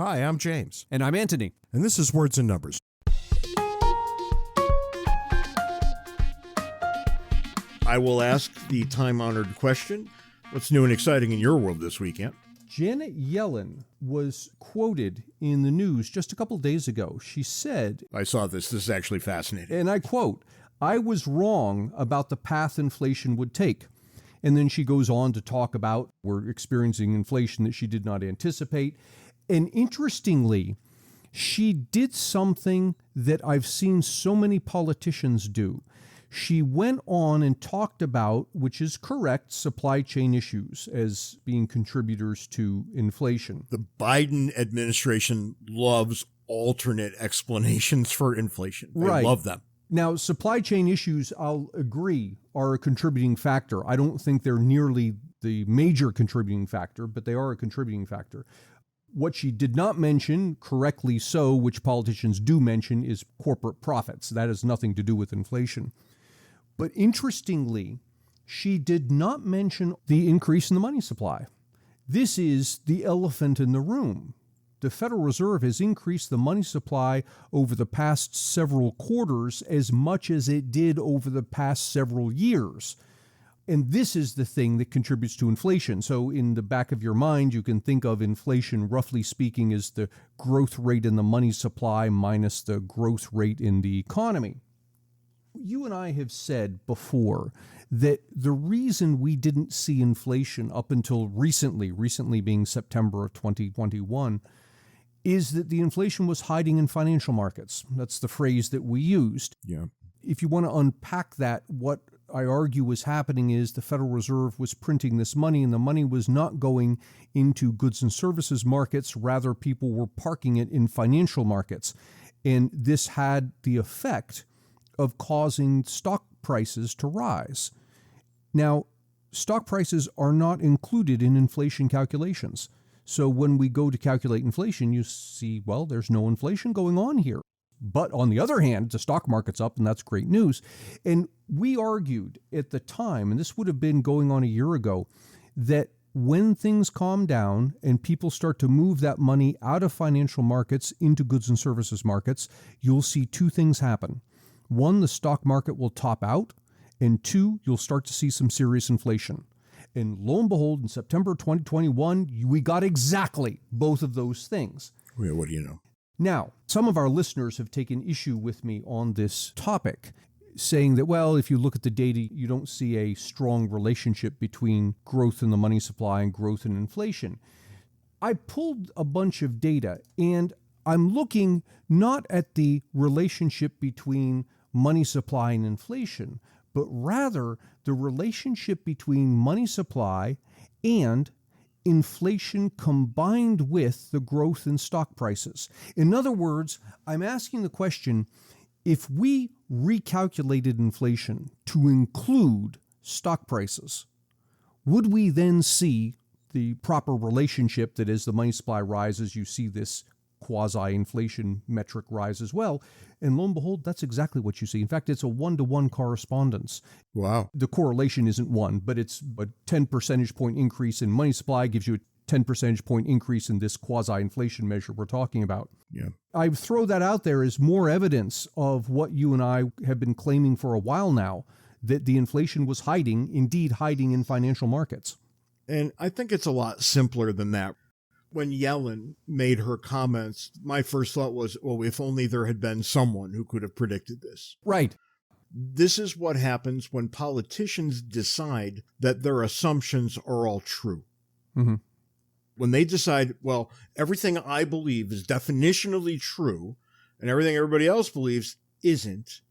Hi, I'm James. And I'm Anthony. And this is Words and Numbers. I will ask the time-honored question, what's new and exciting in your world this weekend? Janet Yellen was quoted in the news just a couple days ago. She said, I saw this. This is actually fascinating. and I quote, "I was wrong about the path inflation would take." And then she goes on to talk about we're experiencing inflation that she did not anticipate. And interestingly, she did something that I've seen so many politicians do. She went on and talked about, which is correct, supply chain issues as being contributors to inflation. The Biden administration loves alternate explanations for inflation. They love them. Now, supply chain issues, I'll agree, are a contributing factor. I don't think they're nearly the major contributing factor, but they are a contributing factor. What she did not mention, correctly so, which politicians do mention, is corporate profits. That has nothing to do with inflation. But interestingly, she did not mention the increase in the money supply. This is the elephant in the room. The Federal Reserve has increased the money supply over the past several quarters as much as it did over the past several years. And this is the thing that contributes to inflation. So in the back of your mind, you can think of inflation, roughly speaking, as the growth rate in the money supply minus the growth rate in the economy. You and I have said before that the reason we didn't see inflation up until recently being September of 2021, is that the inflation was hiding in financial markets. That's the phrase that we used. Yeah. If you want to unpack that, what I argue was happening is the Federal Reserve was printing this money, and the money was not going into goods and services markets. Rather, people were parking it in financial markets. And this had the effect of causing stock prices to rise. Now, stock prices are not included in inflation calculations. So when we go to calculate inflation, you see, well, there's no inflation going on here. But on the other hand, the stock market's up, and that's great news. And we argued at the time, and this would have been going on a year ago, that when things calm down and people start to move that money out of financial markets into goods and services markets, you'll see two things happen. One, the stock market will top out, and two, you'll start to see some serious inflation. And lo and behold, in September 2021, we got exactly both of those things. Yeah, what do you know? Now, some of our listeners have taken issue with me on this topic, saying that, well, if you look at the data, you don't see a strong relationship between growth in the money supply and growth in inflation. I pulled a bunch of data, and I'm looking not at the relationship between money supply and inflation, but rather the relationship between money supply and inflation combined with the growth in stock prices. In other words, I'm asking the question, if we recalculated inflation to include stock prices, would we then see the proper relationship that as the money supply rises, you see this quasi-inflation metric rise as well? And lo and behold, that's exactly what you see. In fact, it's a 1-to-1 correspondence. Wow. The correlation isn't 1, but it's a 10 percentage point increase in money supply gives you a 10 percentage point increase in this quasi-inflation measure we're talking about. Yeah. I throw that out there as more evidence of what you and I have been claiming for a while now, that the inflation was indeed hiding in financial markets. And I think it's a lot simpler than that. When Yellen made her comments, my first thought was, well, if only there had been someone who could have predicted this. Right. This is what happens when politicians decide that their assumptions are all true. Mm-hmm. When they decide, well, everything I believe is definitionally true and everything everybody else believes isn't,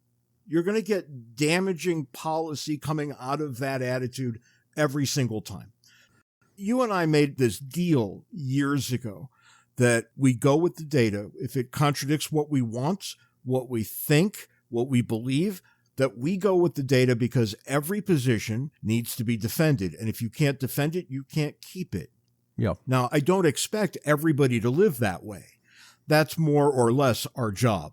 you're going to get damaging policy coming out of that attitude every single time. You and I made this deal years ago that we go with the data. If it contradicts what we want, what we think, what we believe, that we go with the data because every position needs to be defended. And if you can't defend it, you can't keep it. Yeah. Now, I don't expect everybody to live that way. That's more or less our job.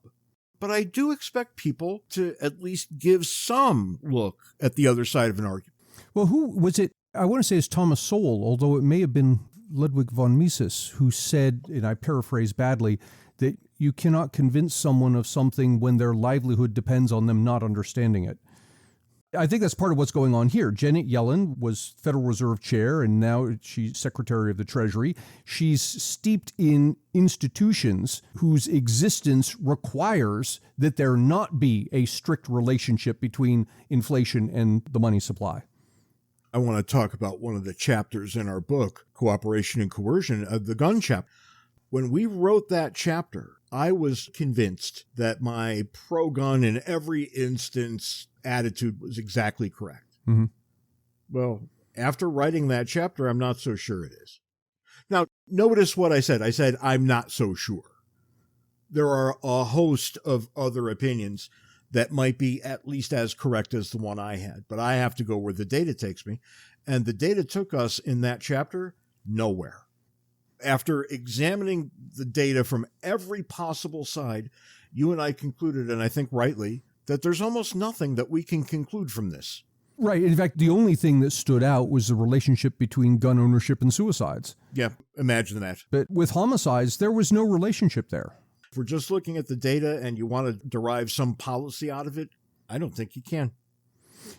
But I do expect people to at least give some look at the other side of an argument. Well, who was it? I want to say it's Thomas Sowell, although it may have been Ludwig von Mises, who said, and I paraphrase badly, that you cannot convince someone of something when their livelihood depends on them not understanding it. I think that's part of what's going on here. Janet Yellen was Federal Reserve Chair, and now she's Secretary of the Treasury. She's steeped in institutions whose existence requires that there not be a strict relationship between inflation and the money supply. I want to talk about one of the chapters in our book, Cooperation and Coercion, the gun chapter. When we wrote that chapter, I was convinced that my pro-gun in every instance attitude was exactly correct. Mm-hmm. Well, after writing that chapter, I'm not so sure it is. Now, notice what I said. I said, I'm not so sure. There are a host of other opinions that might be at least as correct as the one I had, but I have to go where the data takes me. And the data took us in that chapter nowhere. After examining the data from every possible side, you and I concluded, and I think rightly, that there's almost nothing that we can conclude from this. Right. In fact, the only thing that stood out was the relationship between gun ownership and suicides. Yeah, imagine that. But with homicides, there was no relationship there. If we're just looking at the data and you want to derive some policy out of it, I don't think you can.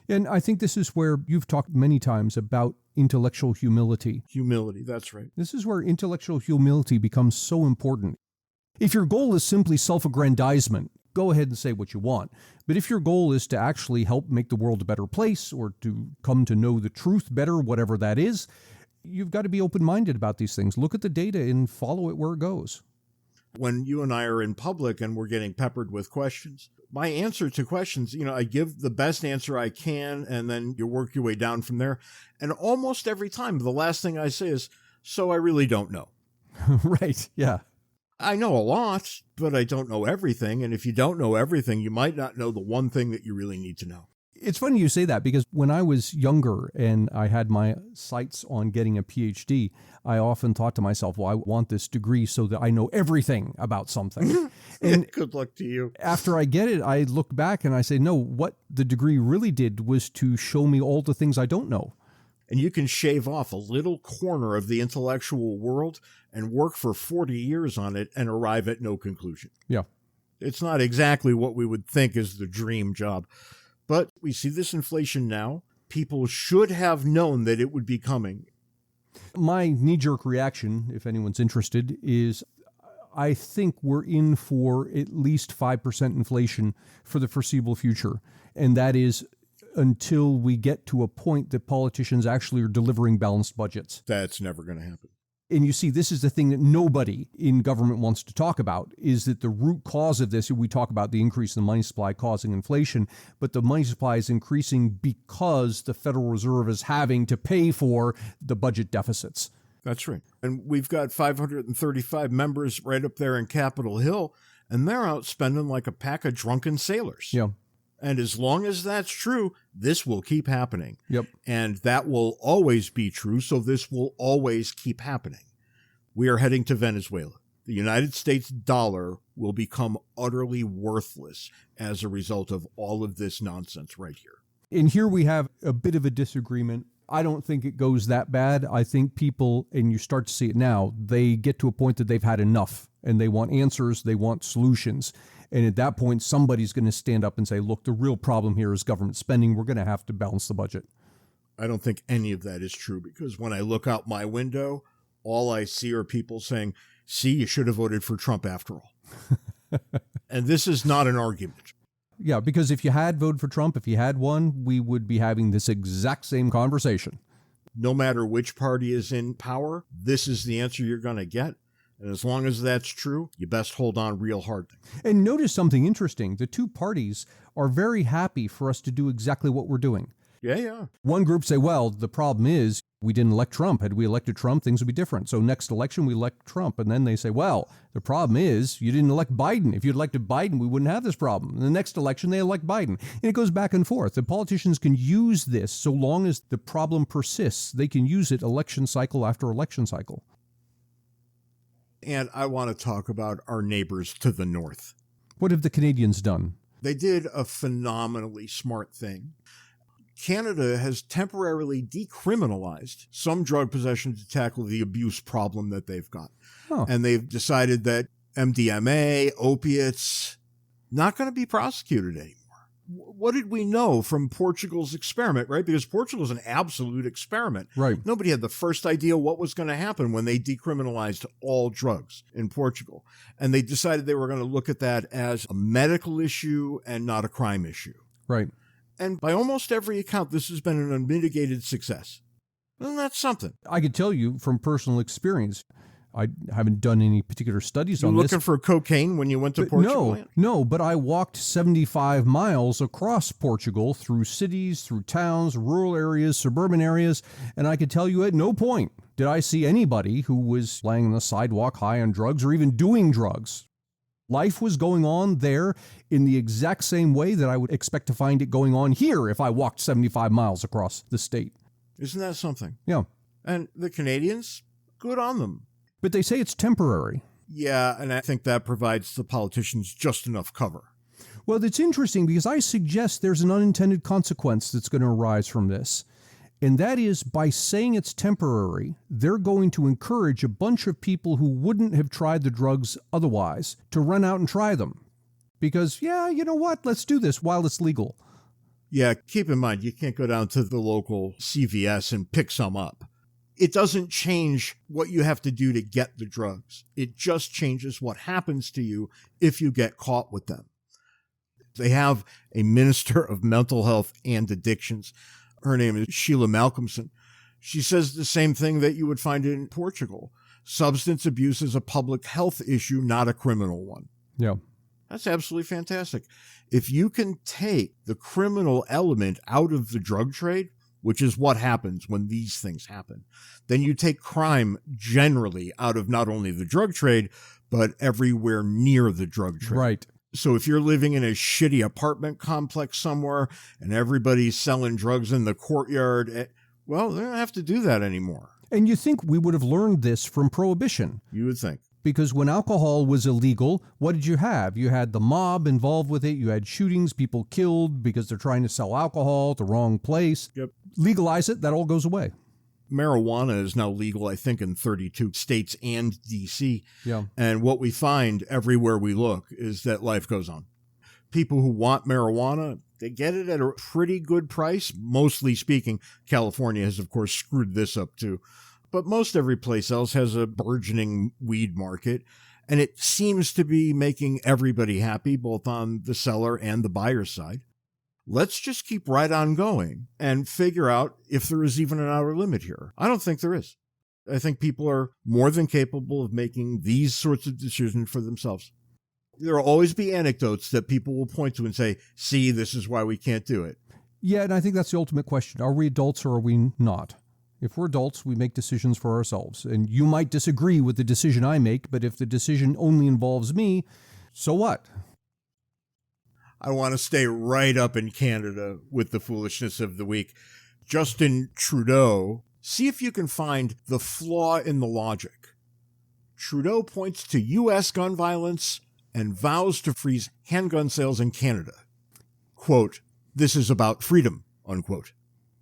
And I think this is where you've talked many times about intellectual humility. Humility, that's right. This is where intellectual humility becomes so important. If your goal is simply self-aggrandizement, go ahead and say what you want. But if your goal is to actually help make the world a better place or to come to know the truth better, whatever that is, you've got to be open-minded about these things. Look at the data and follow it where it goes. When you and I are in public and we're getting peppered with questions, my answer to questions, I give the best answer I can, and then you work your way down from there. And almost every time, the last thing I say is, so I really don't know. Right, yeah. I know a lot, but I don't know everything. And if you don't know everything, you might not know the one thing that you really need to know. It's funny you say that, because when I was younger and I had my sights on getting a PhD, I often thought to myself, well, I want this degree so that I know everything about something. And good luck to you. After I get it, I look back and I say, no, what the degree really did was to show me all the things I don't know. And you can shave off a little corner of the intellectual world and work for 40 years on it and arrive at no conclusion. Yeah. It's not exactly what we would think is the dream job. But we see this inflation now. People should have known that it would be coming. My knee-jerk reaction, if anyone's interested, is I think we're in for at least 5% inflation for the foreseeable future. And that is until we get to a point that politicians actually are delivering balanced budgets. That's never going to happen. And you see, this is the thing that nobody in government wants to talk about, is that the root cause of this, we talk about the increase in the money supply causing inflation, but the money supply is increasing because the Federal Reserve is having to pay for the budget deficits. That's right. And we've got 535 members right up there in Capitol Hill, and they're out spending like a pack of drunken sailors. Yeah. And as long as that's true, this will keep happening. Yep. And that will always be true, so this will always keep happening. We are heading to Venezuela. The United States dollar will become utterly worthless as a result of all of this nonsense right here. And here we have a bit of a disagreement. I don't think it goes that bad. I think people, and you start to see it now, they get to a point that they've had enough and they want answers, they want solutions. And at that point, somebody's going to stand up and say, look, the real problem here is government spending. We're going to have to balance the budget. I don't think any of that is true, because when I look out my window, all I see are people saying, see, you should have voted for Trump after all. And this is not an argument. Yeah, because if you had voted for Trump, if you had won, we would be having this exact same conversation. No matter which party is in power, this is the answer you're going to get. And as long as that's true, you best hold on real hard. And notice something interesting. The two parties are very happy for us to do exactly what we're doing. Yeah. One group say, well, the problem is we didn't elect Trump. Had we elected Trump, things would be different. So next election, we elect Trump. And then they say, well, the problem is you didn't elect Biden. If you'd elected Biden, we wouldn't have this problem. In the next election, they elect Biden. And it goes back and forth. The politicians can use this so long as the problem persists. They can use it election cycle after election cycle. And I want to talk about our neighbors to the north. What have the Canadians done? They did a phenomenally smart thing. Canada has temporarily decriminalized some drug possession to tackle the abuse problem that they've got. Huh. And they've decided that MDMA, opiates, not going to be prosecuted anymore. What did we know from Portugal's experiment, right? Because Portugal is an absolute experiment. Right. Nobody had the first idea what was going to happen when they decriminalized all drugs in Portugal. And they decided they were going to look at that as a medical issue and not a crime issue. Right. And by almost every account, this has been an unmitigated success. And that's something. I could tell you from personal experience, I haven't done any particular studies You on this. looking for cocaine when you went to Portugal? No, but I walked 75 miles across Portugal through cities, through towns, rural areas, suburban areas, and I could tell you at no point did I see anybody who was laying on the sidewalk high on drugs or even doing drugs. Life was going on there in the exact same way that I would expect to find it going on here if I walked 75 miles across the state. Isn't that something? Yeah. And the Canadians, good on them. But they say it's temporary. Yeah, and I think that provides the politicians just enough cover. Well, it's interesting because I suggest there's an unintended consequence that's going to arise from this. And that is, by saying it's temporary, they're going to encourage a bunch of people who wouldn't have tried the drugs otherwise to run out and try them. Because, yeah, you know what? Let's do this while it's legal. Yeah, keep in mind, you can't go down to the local CVS and pick some up. It doesn't change what you have to do to get the drugs. It just changes what happens to you if you get caught with them. They have a minister of mental health and addictions. Her name is Sheila Malcolmson. She says the same thing that you would find in Portugal. Substance abuse is a public health issue, not a criminal one. Yeah. That's absolutely fantastic. If you can take the criminal element out of the drug trade, which is what happens when these things happen, then you take crime generally out of not only the drug trade, but everywhere near the drug trade. Right. So if you're living in a shitty apartment complex somewhere and everybody's selling drugs in the courtyard, well, they don't have to do that anymore. And you think we would have learned this from Prohibition. You would think. Because when alcohol was illegal, what did you have? You had the mob involved with it. You had shootings, people killed because they're trying to sell alcohol at the wrong place. Yep. Legalize it, that all goes away. Marijuana is now legal, I think, in 32 states and D.C. Yeah. And what we find everywhere we look is that life goes on. People who want marijuana, they get it at a pretty good price. Mostly speaking, California has, of course, screwed this up too. But most every place else has a burgeoning weed market. And it seems to be making everybody happy, both on the seller and the buyer side. Let's just keep right on going and figure out if there is even an outer limit here. I don't think there is. I think people are more than capable of making these sorts of decisions for themselves. There will always be anecdotes that people will point to and say, see, this is why we can't do it. Yeah, and I think that's the ultimate question. Are we adults or are we not? If we're adults, we make decisions for ourselves. And you might disagree with the decision I make, but if the decision only involves me, so what? I want to stay right up in Canada with the foolishness of the week. Justin Trudeau, see if you can find the flaw in the logic. Trudeau points to U.S. gun violence and vows to freeze handgun sales in Canada. Quote, this is about freedom, unquote.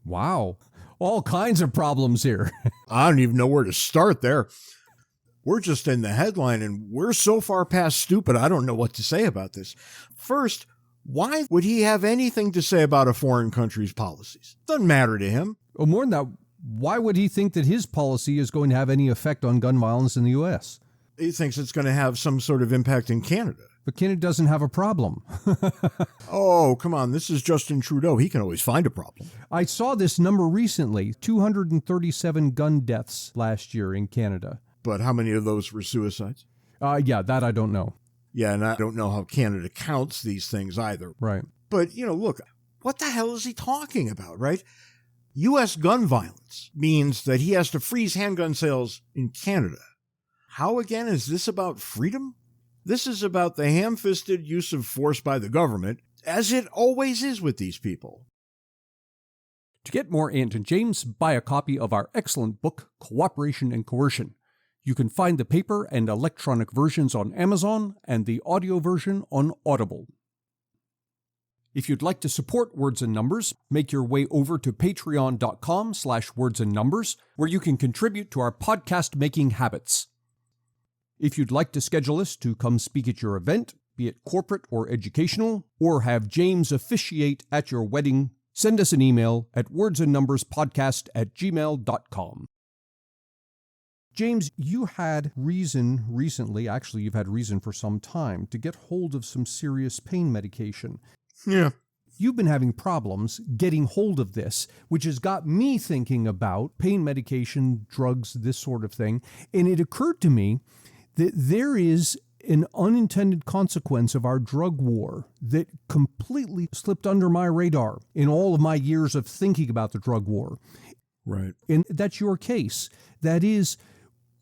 Wow. All kinds of problems here. I don't even know where to start there. We're just in the headline and we're so far past stupid, I don't know what to say about this. First, why would he have anything to say about a foreign country's policies? Doesn't matter to him. Well, more than that, why would he think that his policy is going to have any effect on gun violence in the U.S.? He thinks it's going to have some sort of impact in Canada. But Canada doesn't have a problem. Oh, come on. This is Justin Trudeau. He can always find a problem. I saw this number recently, 237 gun deaths last year in Canada. But how many of those were suicides? Yeah, that I don't know. Yeah, and I don't know how Canada counts these things either. Right. But, look, what the hell is he talking about, right? U.S. gun violence means that he has to freeze handgun sales in Canada. How, again, is this about freedom? This is about the ham-fisted use of force by the government, as it always is with these people. To get more Ant and James, buy a copy of our excellent book, Cooperation and Coercion. You can find the paper and electronic versions on Amazon and the audio version on Audible. If you'd like to support Words and Numbers, make your way over to patreon.com/wordsandnumbers, where you can contribute to our podcast-making habits. If you'd like to schedule us to come speak at your event, be it corporate or educational, or have James officiate at your wedding, send us an email at wordsandnumberspodcast@gmail.com. James, you had reason recently, actually you've had reason for some time, to get hold of some serious pain medication. Yeah. You've been having problems getting hold of this, which has got me thinking about pain medication, drugs, this sort of thing. And it occurred to me that there is an unintended consequence of our drug war that completely slipped under my radar in all of my years of thinking about the drug war. Right. And that's your case. That is,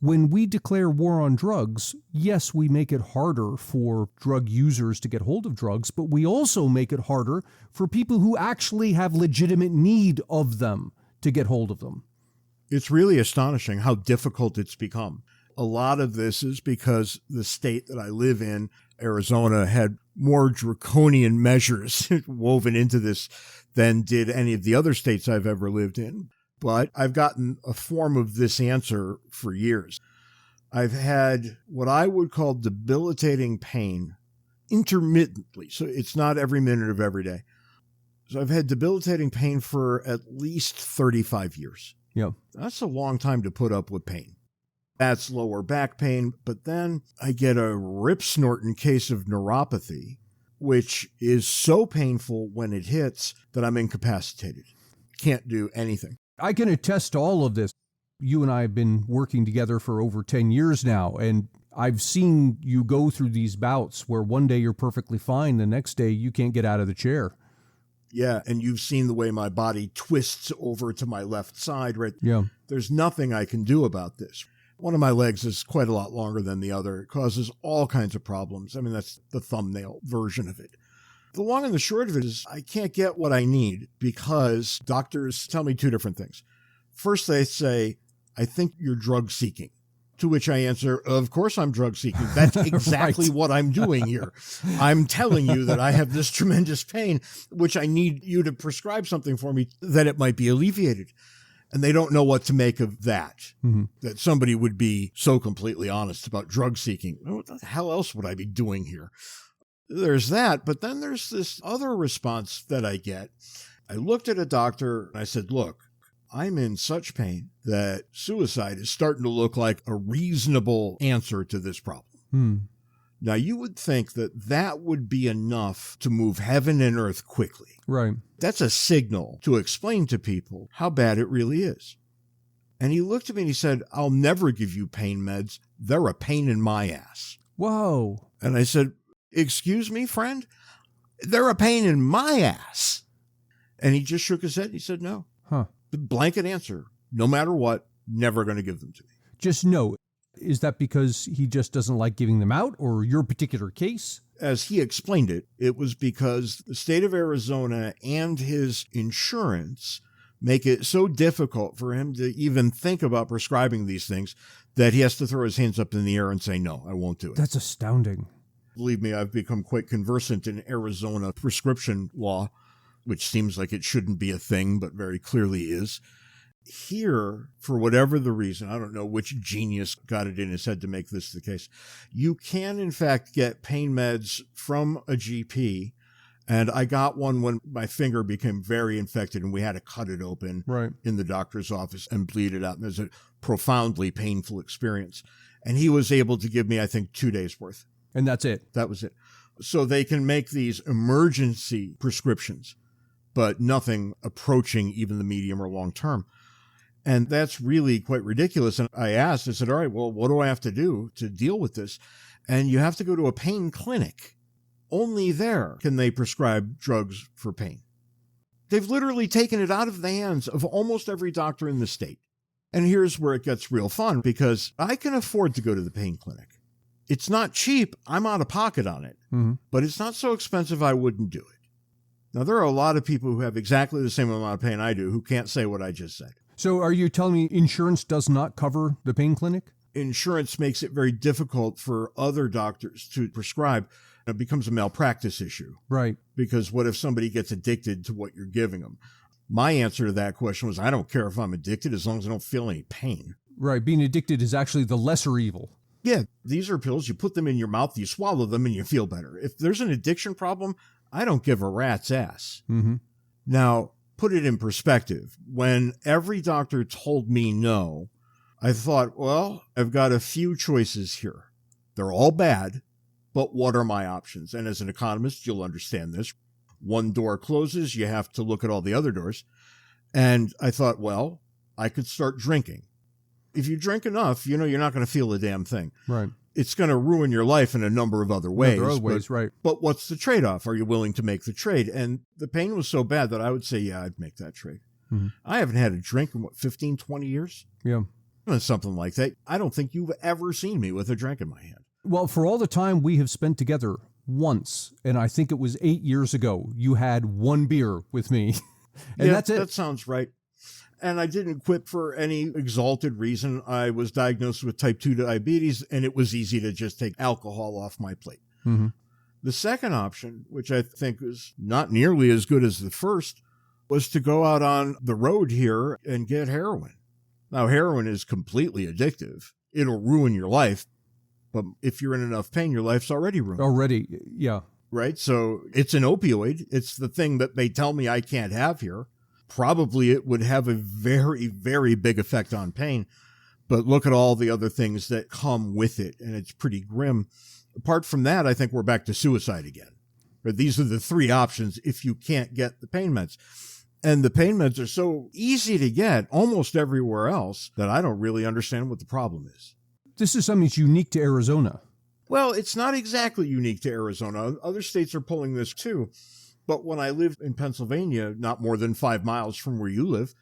when we declare war on drugs, yes, we make it harder for drug users to get hold of drugs, but we also make it harder for people who actually have legitimate need of them to get hold of them. It's really astonishing how difficult it's become. A lot of this is because the state that I live in, Arizona, had more draconian measures woven into this than did any of the other states I've ever lived in. But I've gotten a form of this answer for years. I've had what I would call debilitating pain intermittently. So it's not every minute of every day. So I've had debilitating pain for at least 35 years. Yeah. That's a long time to put up with pain. That's lower back pain. But then I get a rip-snorting case of neuropathy, which is so painful when it hits that I'm incapacitated. Can't do anything. I can attest to all of this. You and I have been working together for over 10 years now, and I've seen you go through these bouts where one day you're perfectly fine, the next day you can't get out of the chair. Yeah, and you've seen the way my body twists over to my left side, right? Yeah. There's nothing I can do about this. One of my legs is quite a lot longer than the other. It causes all kinds of problems. I mean, that's the thumbnail version of it. The long and the short of it is I can't get what I need because doctors tell me two different things. First, they say, I think you're drug seeking, to which I answer, of course I'm drug seeking. That's exactly Right. what I'm doing here. I'm telling you that I have this tremendous pain, which I need you to prescribe something for me that it might be alleviated. And they don't know what to make of that, that somebody would be so completely honest about drug seeking. What the hell else would I be doing here? There's that, but then there's this other response that I get. I looked at a doctor and I said, look, I'm in such pain that suicide is starting to look like a reasonable answer to this problem. Now, you would think that that would be enough to move heaven and earth quickly. Right. That's a signal to explain to people how bad it really is. And he looked at me and he said, I'll never give you pain meds. They're a pain in my ass. Whoa. And I said, excuse me, friend? They're a pain in my ass. And he just shook his head. He said, no. The blanket answer, no matter what, never going to give them to me. Just no. Is that because he just doesn't like giving them out, or your particular case? As he explained it, it was because the state of Arizona and his insurance make it so difficult for him to even think about prescribing these things that he has to throw his hands up in the air and say, no, I won't do it. That's astounding. Believe me, I've become quite conversant in Arizona prescription law, which seems like it shouldn't be a thing, but very clearly is. Here, for whatever the reason, I don't know which genius got it in his head to make this the case, you can, in fact, get pain meds from a GP. And I got one when my finger became very infected and we had to cut it open in the doctor's office and bleed it out. And it was a profoundly painful experience. And he was able to give me, I think, 2 days worth. And that's it. That was it. So they can make these emergency prescriptions, but nothing approaching even the medium or long term. And that's really quite ridiculous. And I asked, I said, all right, well, what do I have to do to deal with this? And you have to go to a pain clinic. Only there can they prescribe drugs for pain. They've literally taken it out of the hands of almost every doctor in the state. And here's where it gets real fun, because I can afford to go to the pain clinic. It's not cheap. I'm out of pocket on it, but it's not so expensive I wouldn't do it. Now, there are a lot of people who have exactly the same amount of pain I do who can't say what I just said. So are you telling me insurance does not cover the pain clinic? insurance makes it very difficult for other doctors to prescribe. It becomes a malpractice issue. Right. Because what if somebody gets addicted to what you're giving them? My answer to that question was, I don't care if I'm addicted as long as I don't feel any pain. Right. Being addicted is actually the lesser evil. Yeah, these are pills. You put them in your mouth, you swallow them, and you feel better. If there's an addiction problem, I don't give a rat's ass. Mm-hmm. Now, put it in perspective. When every doctor told me no, I thought, well, I've got a few choices here. They're all bad, but what are my options? And as an economist, you'll understand this. One door closes, you have to look at all the other doors. And I thought, well, I could start drinking. If you drink enough, you're not going to feel a damn thing. Right. It's going to ruin your life in a number of other ways. Right. But what's the trade-off? Are you willing to make the trade? And the pain was so bad that I would say, yeah, I'd make that trade. Mm-hmm. I haven't had a drink in, 15, 20 years? Yeah. Something like that. I don't think you've ever seen me with a drink in my hand. Well, for all the time we have spent together, once, and I think it was 8 years ago, you had one beer with me. And that's it. That sounds right. And I didn't quit for any exalted reason. I was diagnosed with type 2 diabetes, and it was easy to just take alcohol off my plate. Mm-hmm. The second option, which I think was not nearly as good as the first, was to go out on the road here and get heroin. Now, heroin is completely addictive. It'll ruin your life. But if you're in enough pain, your life's already ruined. Already, yeah. Right? So it's an opioid. It's the thing that they tell me I can't have here. Probably it would have a very, very big effect on pain. But look at all the other things that come with it, and it's pretty grim. Apart from that, I think we're back to suicide again. But these are the three options if you can't get the pain meds. And the pain meds are so easy to get almost everywhere else that I don't really understand what the problem is. This is something that's unique to Arizona. Well, it's not exactly unique to Arizona. Other states are pulling this too. But when I lived in Pennsylvania, not more than 5 miles from where you live,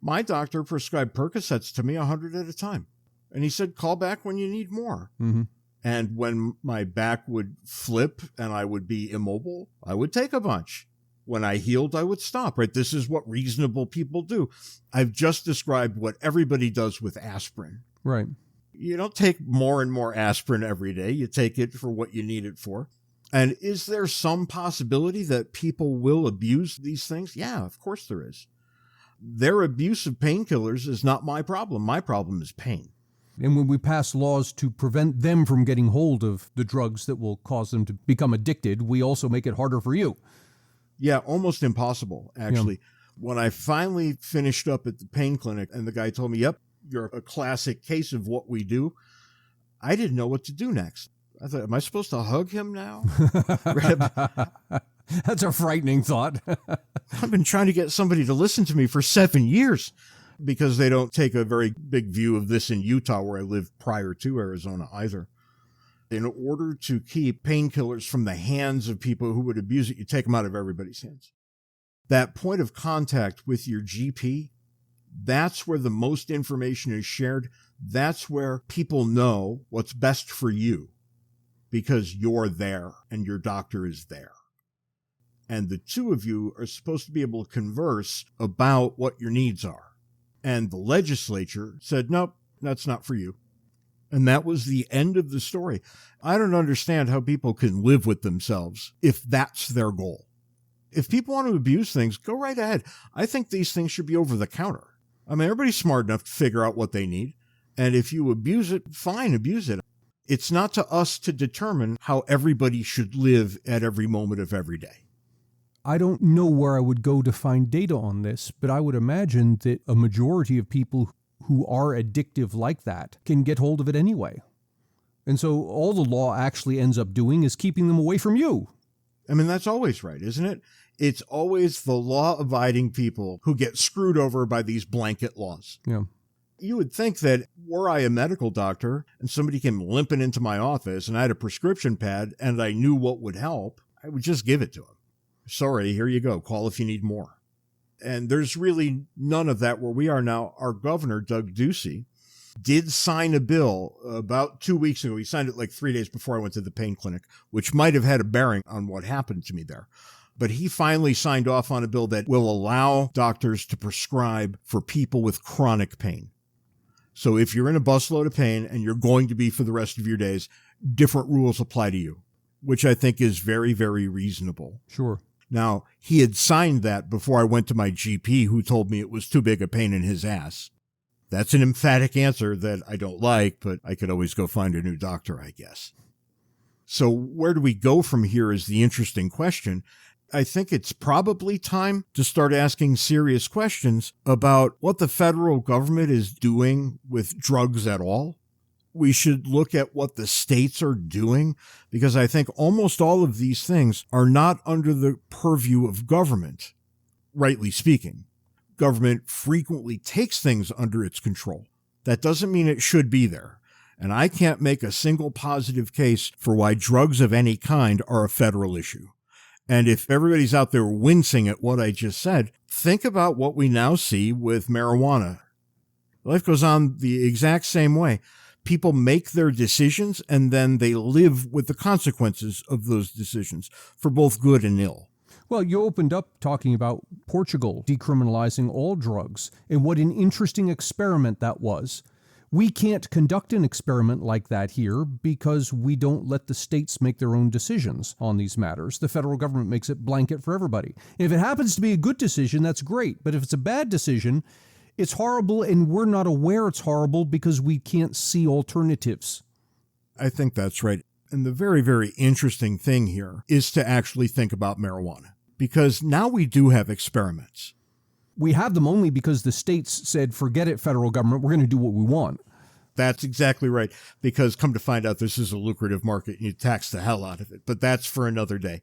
my doctor prescribed Percocets to me 100 at a time. And he said, call back when you need more. Mm-hmm. And when my back would flip and I would be immobile, I would take a bunch. When I healed, I would stop, right? This is what reasonable people do. I've just described what everybody does with aspirin. Right. You don't take more and more aspirin every day. You take it for what you need it for. And is there some possibility that people will abuse these things? Yeah, of course there is. Their abuse of painkillers is not my problem. My problem is pain. And when we pass laws to prevent them from getting hold of the drugs that will cause them to become addicted, we also make it harder for you. Yeah, almost impossible, actually. Yeah. When I finally finished up at the pain clinic and the guy told me, yep, you're a classic case of what we do, I didn't know what to do next. I thought, am I supposed to hug him now? That's a frightening thought. I've been trying to get somebody to listen to me for 7 years because they don't take a very big view of this in Utah, where I lived prior to Arizona either. In order to keep painkillers from the hands of people who would abuse it, you take them out of everybody's hands. That point of contact with your GP, that's where the most information is shared. That's where people know what's best for you because you're there and your doctor is there. And the two of you are supposed to be able to converse about what your needs are. And the legislature said, nope, that's not for you. And that was the end of the story. I don't understand how people can live with themselves if that's their goal. If people want to abuse things, go right ahead. I think these things should be over the counter. I mean, everybody's smart enough to figure out what they need. And if you abuse it, fine, abuse it. It's not to us to determine how everybody should live at every moment of every day. I don't know where I would go to find data on this, but I would imagine that a majority of people who are addictive like that can get hold of it anyway. And so all the law actually ends up doing is keeping them away from you. I mean, that's always right, isn't it? It's always the law-abiding people who get screwed over by these blanket laws. Yeah. You would think that were I a medical doctor and somebody came limping into my office and I had a prescription pad and I knew what would help, I would just give it to them. Sorry, here you go. Call if you need more. And there's really none of that where we are now. Our governor, Doug Ducey, did sign a bill about 2 weeks ago. He signed it like 3 days before I went to the pain clinic, which might have had a bearing on what happened to me there. But he finally signed off on a bill that will allow doctors to prescribe for people with chronic pain. So if you're in a busload of pain and you're going to be for the rest of your days, different rules apply to you, which I think is very, very reasonable. Sure. Now, he had signed that before I went to my GP, who told me it was too big a pain in his ass. That's an emphatic answer that I don't like, but I could always go find a new doctor, I guess. So where do we go from here is the interesting question. I think it's probably time to start asking serious questions about what the federal government is doing with drugs at all. We should look at what the states are doing, because I think almost all of these things are not under the purview of government, rightly speaking. Government frequently takes things under its control. That doesn't mean it should be there. And I can't make a single positive case for why drugs of any kind are a federal issue. And if everybody's out there wincing at what I just said, think about what we now see with marijuana. Life goes on the exact same way. People make their decisions and then they live with the consequences of those decisions for both good and ill. Well, you opened up talking about Portugal decriminalizing all drugs, and what an interesting experiment that was. We can't conduct an experiment like that here because we don't let the states make their own decisions on these matters. The federal government makes it blanket for everybody. If it happens to be a good decision, that's great. But if it's a bad decision, it's horrible, and we're not aware it's horrible because we can't see alternatives. I think that's right. And the very, very interesting thing here is to actually think about marijuana, because now we do have experiments. We have them only because the states said, forget it, federal government, we're going to do what we want. That's exactly right, because come to find out, this is a lucrative market and you tax the hell out of it. But that's for another day.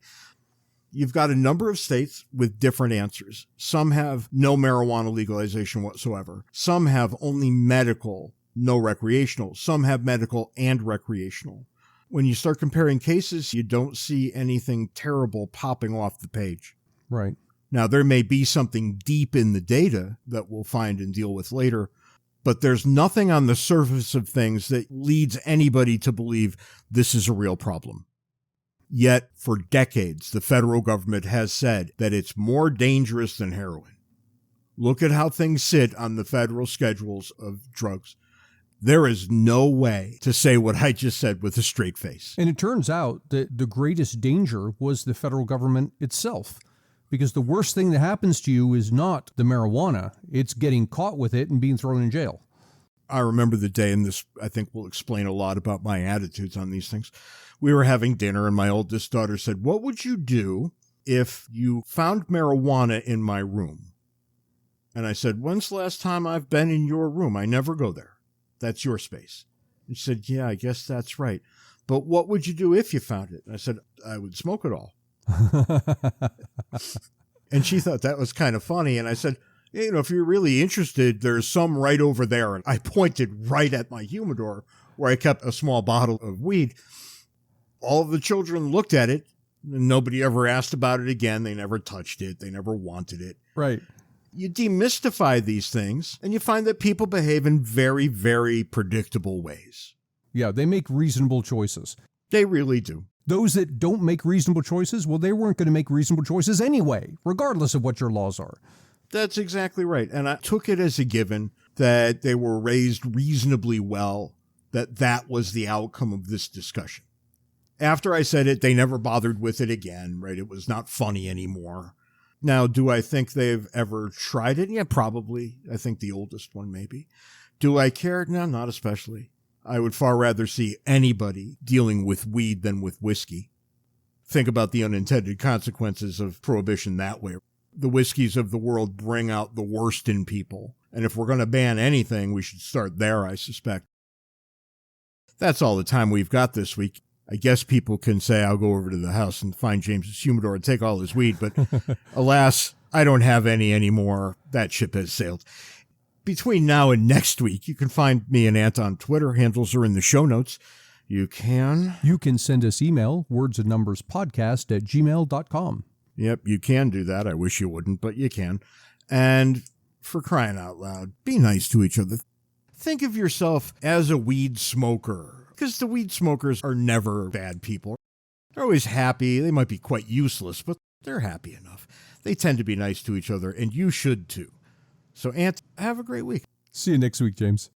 You've got a number of states with different answers. Some have no marijuana legalization whatsoever. Some have only medical, no recreational. Some have medical and recreational. When you start comparing cases, you don't see anything terrible popping off the page. Right. Now, there may be something deep in the data that we'll find and deal with later, but there's nothing on the surface of things that leads anybody to believe this is a real problem. Yet, for decades, the federal government has said that it's more dangerous than heroin. Look at how things sit on the federal schedules of drugs. There is no way to say what I just said with a straight face. And it turns out that the greatest danger was the federal government itself. Because the worst thing that happens to you is not the marijuana. It's getting caught with it and being thrown in jail. I remember the day, and this, I think, will explain a lot about my attitudes on these things. We were having dinner, and my oldest daughter said, "What would you do if you found marijuana in my room?" And I said, "When's the last time I've been in your room? I never go there. That's your space." And she said, "Yeah, I guess that's right. But what would you do if you found it?" And I said, "I would smoke it all." And she thought that was kind of funny. And I said, if you're really interested, there's some right over there. And I pointed right at my humidor where I kept a small bottle of weed. All of the children looked at it, and nobody ever asked about it again. They never touched it. They never wanted it. Right. You demystify these things, and you find that people behave in very, very predictable ways. Yeah, they make reasonable choices. They really do. Those that don't make reasonable choices, well, they weren't going to make reasonable choices anyway, regardless of what your laws are. That's exactly right. And I took it as a given that they were raised reasonably well, that was the outcome of this discussion. After I said it, they never bothered with it again, right? It was not funny anymore. Now, do I think they've ever tried it? Yeah, probably. I think the oldest one, maybe. Do I care? No, not especially. I would far rather see anybody dealing with weed than with whiskey. Think about the unintended consequences of prohibition that way. The whiskeys of the world bring out the worst in people. And if we're going to ban anything, we should start there, I suspect. That's all the time we've got this week. I guess people can say I'll go over to the house and find James's humidor and take all his weed, but alas, I don't have any anymore. That ship has sailed. Between now and next week, you can find me and Ant on Twitter. Handles are in the show notes. You can send us email, wordsandnumberspodcast@gmail.com. Yep, you can do that. I wish you wouldn't, but you can. And for crying out loud, be nice to each other. Think of yourself as a weed smoker, because the weed smokers are never bad people. They're always happy. They might be quite useless, but they're happy enough. They tend to be nice to each other, and you should too. So, Ant, have a great week. See you next week, James.